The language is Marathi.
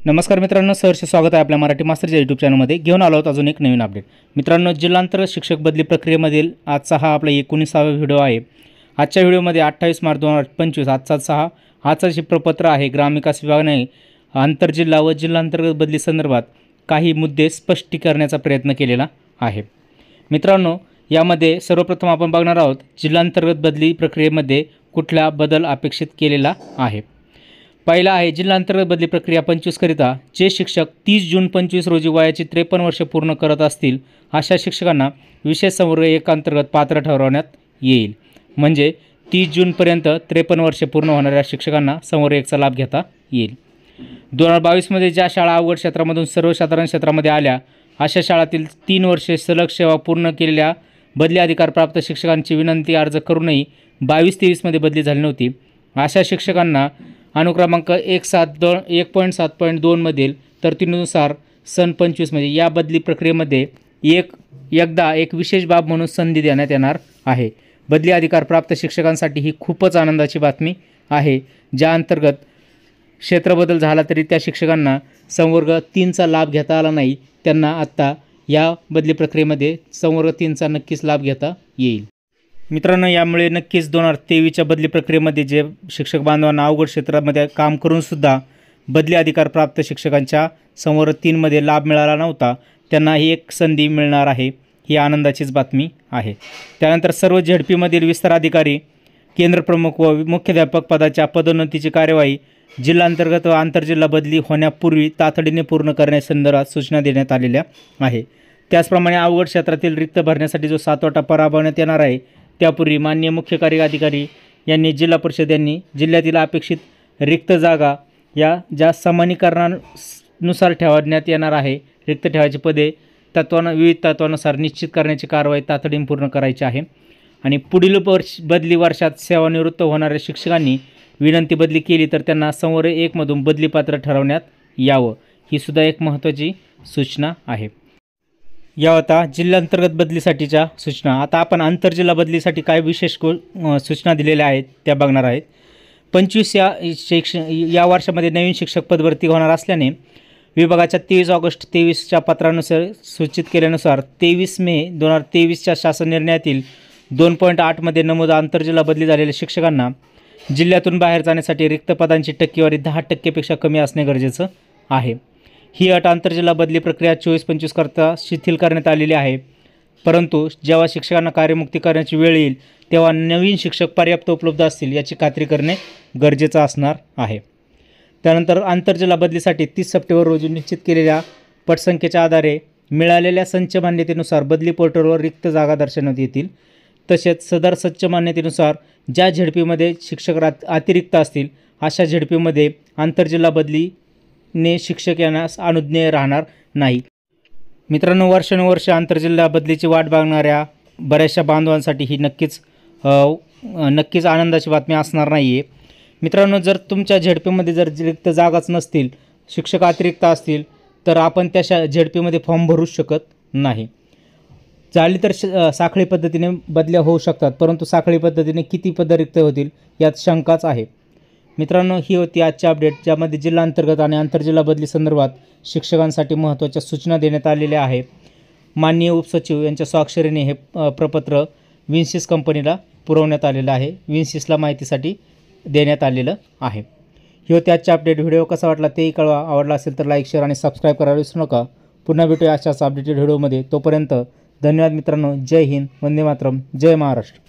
नमस्कार मित्रांनो, सहर्ष स्वागत आहे आपल्या मराठी मास्टरच्या यूट्यूब चॅनलमध्ये. घेऊन आलो आहोत अजून एक नवीन अपडेट. मित्रांनो, जिल्हांतर शिक्षक बदली प्रक्रियेमधील आजचा हा आपला 19वा व्हिडिओ आहे. आजच्या व्हिडिओमध्ये 28 मार्च 2025 आजचा प्रपत्र आहे. ग्रामविकास विभागाने आंतरजिल्हा व जिल्हांतर्गत बदली संदर्भात काही मुद्दे स्पष्ट करण्याचा प्रयत्न केलेला आहे. मित्रांनो, यामध्ये सर्वप्रथम आपण बघणार आहोत जिल्हांतर्गत बदली प्रक्रियेमध्ये कुठला बदल अपेक्षित केलेला आहे. पहिला आहे जिल्हांतर्गत बदली प्रक्रिया 25 करिता जे शिक्षक 30 जून 25 रोजी वयाची 53 वर्षे पूर्ण करत असतील अशा शिक्षकांना विशेष संवर्ग 1 अंतर्गत पात्र ठरवण्यात येईल. म्हणजे 30 जूनपर्यंत 53 वर्षे पूर्ण होणाऱ्या शिक्षकांना संवर्ग 1चा लाभ घेता येईल. 2022मध्ये ज्या शाळा अवघड क्षेत्रामधून सर्वसाधारण क्षेत्रामध्ये आल्या अशा शाळातील 3 वर्षे सलग सेवा पूर्ण केलेल्या बदली अधिकार प्राप्त शिक्षकांची विनंती अर्ज करूनही 22-23मध्ये बदली झाली नव्हती अशा शिक्षकांना अनुक्रमांक 1.7.2 मधील तरतुदीनुसार सन 25 म्हणजे या बदली प्रक्रियेमध्ये एकदा एक विशेष बाब म्हणून संधी देण्यात येणार आहे. बदली अधिकार प्राप्त शिक्षकांसाठी ही खूपच आनंदाची बातमी आहे. ज्या अंतर्गत क्षेत्रबदल झाला तरी त्या शिक्षकांना संवर्ग 3चा लाभ घेता आला नाही त्यांना आत्ता या बदली प्रक्रियेमध्ये संवर्ग 3चा नक्कीच लाभ घेता येईल. मित्रांनो, यामुळे नक्कीच 2023च्या बदली प्रक्रियेमध्ये जे शिक्षक बांधवांना अवघड क्षेत्रामध्ये काम करूनसुद्धा बदली अधिकार प्राप्त शिक्षकांच्या संवर्ग 3मध्ये लाभ मिळाला नव्हता त्यांना ही एक संधी मिळणार आहे. ही आनंदाचीच बातमी आहे. त्यानंतर सर्व झेडपीमधील विस्तार अधिकारी, केंद्रप्रमुख व मुख्याध्यापक पदाच्या पदोन्नतीची कार्यवाही जिल्हांतर्गत व आंतरजिल्हा बदली होण्यापूर्वी तातडीने पूर्ण करण्यासंदर्भात सूचना देण्यात आलेल्या आहे. त्याचप्रमाणे अवघड क्षेत्रातील रिक्त भरण्यासाठी जो 7वा टप्पा राबवण्यात येणार आहे त्यापूर्वी माननीय मुख्य कार्यकारी अधिकारी यांनी जिल्हा परिषद यांनी जिल्ह्यातील अपेक्षित रिक्त जागा या ज्या समानीकरणानुसार ठेवण्यात येणार आहे रिक्त ठेवायची पदे विविध तत्वानुसार निश्चित करण्याची कारवाई तातडीने पूर्ण करायची आहे. आणि पुढील बदली वर्षात सेवानिवृत्त होणाऱ्या शिक्षकांनी विनंती बदली केली तर त्यांना संवर्ग 1मधून बदली पात्र ठरवण्यात यावं. ही सुद्धा एक महत्त्वाची सूचना आहे. या होता जिल्हांतर्गत बदलीसाठीच्या सूचना. आता आपण आंतरजिल्हा बदलीसाठी काय विशेष सूचना दिलेल्या आहेत त्या बघणार आहेत. 25 या वर्षामध्ये नवीन शिक्षक पदभरती होणार असल्याने विभागाच्या 23 ऑगस्ट 23च्या पत्रानुसार सूचित केल्यानुसार 23 मे 2023च्या शासन निर्णयातील 2.8मध्ये नमूद आंतरजिल्हा बदली झालेल्या शिक्षकांना जिल्ह्यातून बाहेर जाण्यासाठी रिक्त पदांची टक्केवारी 10% कमी असणे गरजेचं आहे. ही अट आंतरजिल्हा बदली प्रक्रिया 24-25 करता शिथिल करण्यात आलेली आहे. परंतु जेव्हा शिक्षकांना कार्यमुक्ती करण्याची वेळ येईल तेव्हा नवीन शिक्षक पर्याप्त उपलब्ध असतील याची खात्री करणे गरजेचं असणार आहे. त्यानंतर आंतरजिल्हा बदलीसाठी 30 सप्टेंबर रोजी निश्चित केलेल्या पटसंख्येच्या आधारे मिळालेल्या संच मान्यतेनुसार बदली पोर्टलवर रिक्त जागा दर्शवण्यात येतील. तसेच सदर संच मान्यतेनुसार ज्या झेडपीमध्ये शिक्षक अतिरिक्त असतील अशा झेडपीमध्ये आंतरजिल्हा बदलीने शिक्षक येण्यास अनुज्ञेय राहणार नाही. मित्रांनो, वर्षानुवर्ष आंतरजिल्हा बदलीची वाट बघणाऱ्या बऱ्याचशा बांधवांसाठी ही नक्कीच आनंदाची बातमी असणार नाही आहे. मित्रांनो, जर तुमच्या झेडपीमध्ये जर रिक्त जागाच नसतील, शिक्षक अतिरिक्त असतील तर आपण त्या झेडपीमध्ये फॉर्म भरूच शकत नाही. झाली तर साखळी पद्धतीने बदल्या होऊ शकतात, परंतु साखळी पद्धतीने किती पद रिक्त होतील यात शंकाच आहे. मित्रांनो, ही होती आजची अपडेट ज्यामध्ये जिल्हा अंतर्गत आणि आंतरजिल्हा बदली संदर्भात शिक्षकांसाठी महत्त्वाच्या सूचना देण्यात आलेल्या आहे. माननीय उपसचिव यांच्या स्वाक्षरीने हे प्रपत्र विन्सिस कंपनीला पुरवण्यात आलेलं आहे. विन्सिसला माहितीसाठी देण्यात आलेलं आहे. ही होती आजची अपडेट. व्हिडिओ कसा वाटला तेही कळवा. आवडला असेल तर लाईक, शेअर आणि सबस्क्राईब करायला विसरू नका. पुन्हा भेटूया अशाच अपडेटेड व्हिडिओमध्ये. तोपर्यंत धन्यवाद मित्रांनो. जय हिंद, वंदे मातरम, जय महाराष्ट्र.